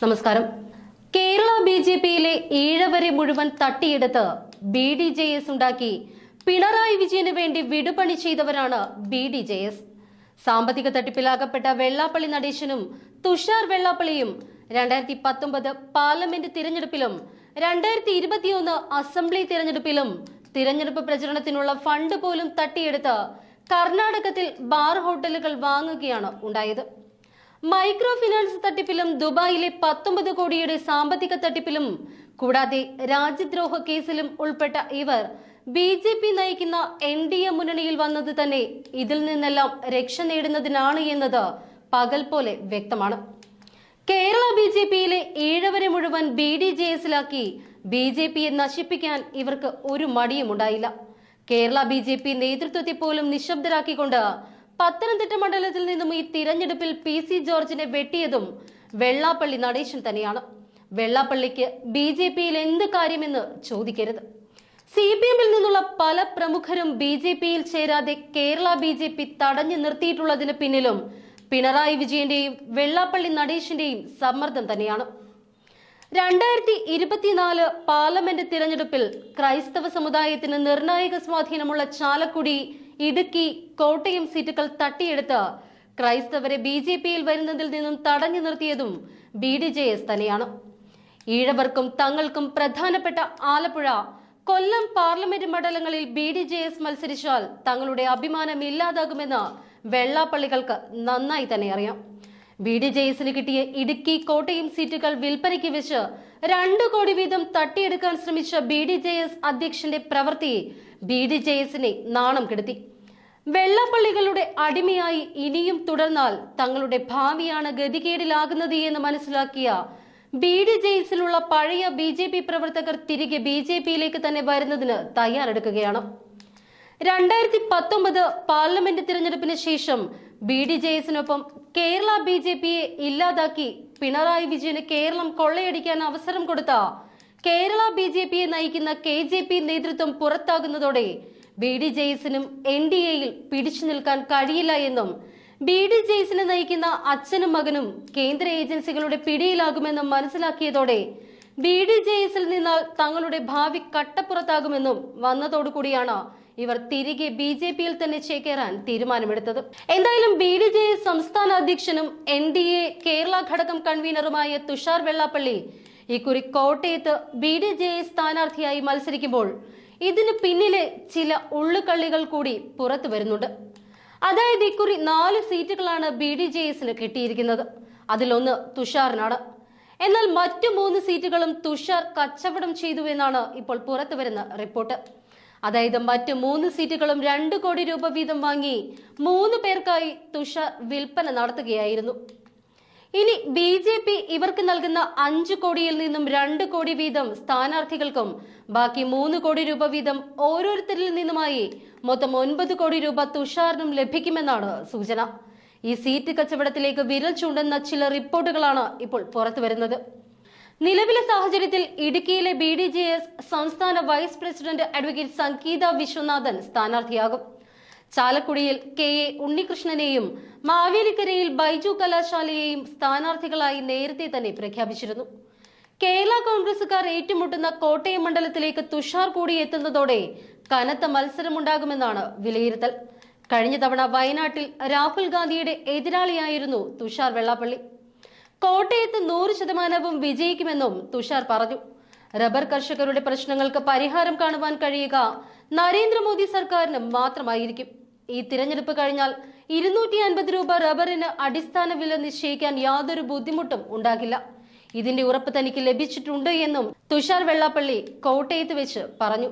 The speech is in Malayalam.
നമസ്കാരം. കേരള ബിജെപിയിലെ ഈഴവരെ മുഴുവൻ തട്ടിയെടുത്ത് BDJS ഉണ്ടാക്കി പിണറായി വിജയന് വേണ്ടി വിടുപണി ചെയ്തവരാണ് BDJS. സാമ്പത്തിക തട്ടിപ്പിലാകപ്പെട്ട വെള്ളാപ്പള്ളി നടേശനും തുഷാർ വെള്ളാപ്പള്ളിയും 2019 പാർലമെന്റ് തിരഞ്ഞെടുപ്പിലും 2021 അസംബ്ലി തിരഞ്ഞെടുപ്പിലും തിരഞ്ഞെടുപ്പ് പ്രചരണത്തിനുള്ള ഫണ്ട് പോലും തട്ടിയെടുത്ത് കർണാടകത്തിൽ ബാർ ഹോട്ടലുകൾ വാങ്ങുകയാണ് ഉണ്ടായത്. മൈക്രോ ഫിനാൻസ് തട്ടിപ്പിലും ദുബായിലെ 19 കോടിയുടെ സാമ്പത്തിക തട്ടിപ്പിലും കൂടാതെ രാജ്യദ്രോഹ കേസിലും ഉൾപ്പെട്ട ഇവർ BJP നയിക്കുന്ന NDA മുന്നണിയിൽ വന്നത് തന്നെ ഇതിൽ നിന്നെല്ലാം രക്ഷ നേടുന്നതിനാണ് എന്നത് പകൽ പോലെ വ്യക്തമാണ്. കേരള BJPയിലെ ഈഴവരെ മുഴുവൻ BDJSലാക്കി BJPയെ നശിപ്പിക്കാൻ ഇവർക്ക് ഒരു മടിയുമുണ്ടായില്ല. കേരള BJP നേതൃത്വത്തെ പോലും നിശബ്ദരാക്കിക്കൊണ്ട് പത്തനംതിട്ട മണ്ഡലത്തിൽ നിന്നും ഈ തിരഞ്ഞെടുപ്പിൽ PC ജോർജിനെ വെട്ടിയതും വെള്ളാപ്പള്ളി നടേശൻ തന്നെയാണ്. വെള്ളാപ്പള്ളിക്ക് BJPയിൽ എന്ത് കാര്യമെന്ന് ചോദിക്കരുത്. CPMൽ നിന്നുള്ള പല പ്രമുഖരും BJPയിൽ ചേരാതെ കേരള BJP തടഞ്ഞു നിർത്തിയിട്ടുള്ളതിന് പിന്നിലും പിണറായി വിജയന്റെയും വെള്ളാപ്പള്ളി നടേശന്റെയും സമ്മർദ്ദം തന്നെയാണ്. 2024 പാർലമെന്റ് തിരഞ്ഞെടുപ്പിൽ ക്രൈസ്തവ സമുദായത്തിന് നിർണായക സ്വാധീനമുള്ള ചാലക്കുടി, ഇടുക്കി, കോട്ടയം സീറ്റുകൾ തട്ടിയെടുത്ത് ക്രൈസ്തവരെ BJPയിൽ വരുന്നതിൽ നിന്നും തടഞ്ഞു നിർത്തിയതും BDJS തന്നെയാണ്. ഈഴവർക്കും തങ്ങൾക്കും പ്രധാനപ്പെട്ട ആലപ്പുഴ, കൊല്ലം പാർലമെന്റ് മണ്ഡലങ്ങളിൽ BDJS മത്സരിച്ചാൽ തങ്ങളുടെ അഭിമാനം ഇല്ലാതാകുമെന്ന് വെള്ളാപ്പള്ളികൾക്ക് നന്നായി തന്നെ അറിയാം. BDJSന് കിട്ടിയ ഇടുക്കി, കോട്ടയം സീറ്റുകൾ വിൽപ്പനയ്ക്ക് വെച്ച് 2 കോടി വീതം തട്ടിയെടുക്കാൻ ശ്രമിച്ച BDJS അധ്യക്ഷന്റെ പ്രവൃത്തി BDJSനെ നാണം കെടുത്തി. വെള്ളാപ്പള്ളികളുടെ അടിമയായി ഇനിയും തുടർന്നാൽ തങ്ങളുടെ ഭാവിയാണ് ഗതികേടിലാകുന്നത് എന്ന് മനസ്സിലാക്കിയ BDJSലുള്ള പഴയ BJP പ്രവർത്തകർ തിരികെ BJPയിലേക്ക് തന്നെ വരുന്നതിന് തയ്യാറെടുക്കുകയാണ്. 2019 പാർലമെന്റ് തിരഞ്ഞെടുപ്പിന് ശേഷം BDJSനൊപ്പം കേരള BJPയെ ഇല്ലാതാക്കി പിണറായി വിജയന് കേരളം കൊള്ളയടിക്കാൻ അവസരം കൊടുത്ത കേരള BJPയെ നയിക്കുന്ന KJP നേതൃത്വം പുറത്താകുന്നതോടെ BDJSനും NDAയിൽ പിടിച്ചു നിൽക്കാൻ കഴിയില്ല എന്നും BDJSനെ നയിക്കുന്ന അച്ഛനും മകനും കേന്ദ്ര ഏജൻസികളുടെ പിടിയിലാകുമെന്നും മനസ്സിലാക്കിയതോടെ BDJSൽ നിന്നാൽ തങ്ങളുടെ ഭാവി കട്ടപ്പുറത്താകുമെന്നും വന്നതോടുകൂടിയാണ് ഇവർ തിരികെ BJPയിൽ തന്നെ ചേക്കേറാൻ തീരുമാനമെടുത്തത്. എന്തായാലും BDJS സംസ്ഥാന അധ്യക്ഷനും NDA കേരള ഘടകം കൺവീനറുമായ തുഷാർ വെള്ളാപ്പള്ളി ഇക്കുറി കോട്ടയത്ത് BDJS സ്ഥാനാർത്ഥിയായി മത്സരിക്കുമ്പോൾ ഇതിന് പിന്നിലെ ചില ഉള്ളുകള്ളികൾ കൂടി പുറത്തു വരുന്നുണ്ട്. അതായത് ഇക്കുറി 4 സീറ്റുകളാണ് BDJSന് കിട്ടിയിരിക്കുന്നത്. അതിലൊന്ന് തുഷാറിനാണ്. എന്നാൽ മറ്റു 3 സീറ്റുകളും തുഷാർ കച്ചവടം ചെയ്തു എന്നാണ് ഇപ്പോൾ പുറത്തു വരുന്ന റിപ്പോർട്ട്. അതായത് മറ്റ് 3 സീറ്റുകളും 2 കോടി രൂപ വീതം വാങ്ങി 3 പേർക്കായി തുഷാർ വിൽപ്പന നടത്തുകയായിരുന്നു. ഇനി BJP ഇവർക്ക് നൽകുന്ന 5 കോടിയിൽ നിന്നും 2 കോടി വീതം സ്ഥാനാർത്ഥികൾക്കും ബാക്കി 3 കോടി രൂപ വീതം ഓരോരുത്തരിൽ നിന്നുമായി മൊത്തം 9 കോടി രൂപ തുഷാറിനും ലഭിക്കുമെന്നാണ് സൂചന. ഈ സീറ്റ് കച്ചവടത്തിലേക്ക് വിരൽ ചൂണ്ടുന്ന ചില റിപ്പോർട്ടുകളാണ് ഇപ്പോൾ പുറത്തു വരുന്നത്. നിലവിലെ സാഹചര്യത്തിൽ ഇടുക്കിയിലെ BDJS സംസ്ഥാന വൈസ് പ്രസിഡന്റ് അഡ്വക്കേറ്റ് സംഗീത വിശ്വനാഥൻ സ്ഥാനാർത്ഥിയാകും. ചാലക്കുടിയിൽ KA ഉണ്ണികൃഷ്ണനെയും മാവേലിക്കരയിൽ ബൈജു കലാശാലയെയും സ്ഥാനാർത്ഥികളായി നേരത്തെ തന്നെ പ്രഖ്യാപിച്ചിരുന്നു. കേരള കോൺഗ്രസുകാർ ഏറ്റുമുട്ടുന്ന കോട്ടയം മണ്ഡലത്തിലേക്ക് തുഷാർ കൂടി എത്തുന്നതോടെ കനത്ത മത്സരമുണ്ടാകുമെന്നാണ് വിലയിരുത്തൽ. കഴിഞ്ഞ തവണ വയനാട്ടിൽ രാഹുൽ ഗാന്ധിയുടെ എതിരാളിയായിരുന്നു തുഷാർ വെള്ളാപ്പള്ളി. കോട്ടയത്ത് 100% വിജയിക്കുമെന്നും തുഷാർ പറഞ്ഞു. റബ്ബർ കർഷകരുടെ പ്രശ്നങ്ങൾക്ക് പരിഹാരം കാണുവാൻ കഴിയുക നരേന്ദ്രമോദി സർക്കാരിന് മാത്രമായിരിക്കും. ഈ തിരഞ്ഞെടുപ്പ് കഴിഞ്ഞാൽ 250 രൂപ റബ്ബറിന് അടിസ്ഥാന വില നിശ്ചയിക്കാൻ യാതൊരു ബുദ്ധിമുട്ടും ഉണ്ടാകില്ല. ഇതിന്റെ ഉറപ്പ് തനിക്ക് ലഭിച്ചിട്ടുണ്ട് എന്നും തുഷാർ വെള്ളാപ്പള്ളി കോട്ടയത്ത് വെച്ച് പറഞ്ഞു.